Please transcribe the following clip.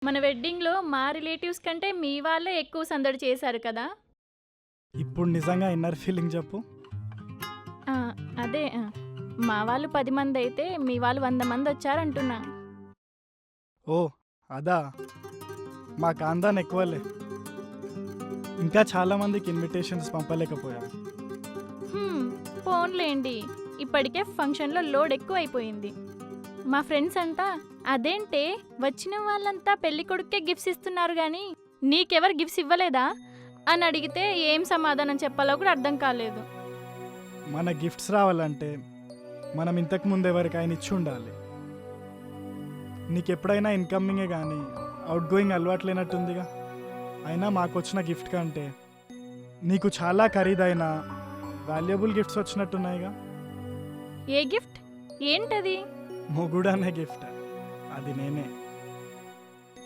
మన వెడ్డింగ్‌లో మా రిలేటివ్స్ కంటే మీ వాళ్ళే ఎక్కువ సందడి చేశారు కదా! ఇప్పుడు నిజంగా ఇన్నర్ ఫీలింగ్ చెప్పు. ఆ! అదే మా వాళ్ళు 10 మందయితే మీ వాళ్ళు 100 మందొచ్చారంటున్నా. ఓ అదా, మా ఖాందాన్ ఎక్కువలే. ఇంకా చాలా మందికి ఇన్విటేషన్స్ పంపలేకపోయాం. పోన్లేండి. ఇప్పటికే ఫంక్షన్‌లో లోడ్ ఎక్కువైపోయింది. మా ఫ్రెండ్స్ అంతా అదేంటే వచ్చిన వాళ్ళంతా పెళ్ళికొడుక్కే గిఫ్ట్స్ ఇస్తున్నారు గానీ నీకెవరు గిఫ్ట్స్ ఇవ్వలేదా? అని అడిగితే ఏం సమాధానం చెప్పాలో కూడా అర్థం కాలేదు. మన గిఫ్ట్స్ రావాలంటే మనం ఇంతకు ముందు ఎవరికైనా ఇచ్చి ఉండాలి. నీకెప్పుడైనా ఇన్కమింగే కానీ అవుట్ గోయింగ్ అలవాటు లేనట్టుందిగా. అయినా మాకు వచ్చిన గిఫ్ట్ కంటే నీకు చాలా ఖరీదైన వాల్యుబుల్ గిఫ్ట్స్ వచ్చినట్టున్నాయిగా. ఏ గిఫ్ట్? ఏంటది? మొగుడు అనే గిఫ్ట్, అది నేనే.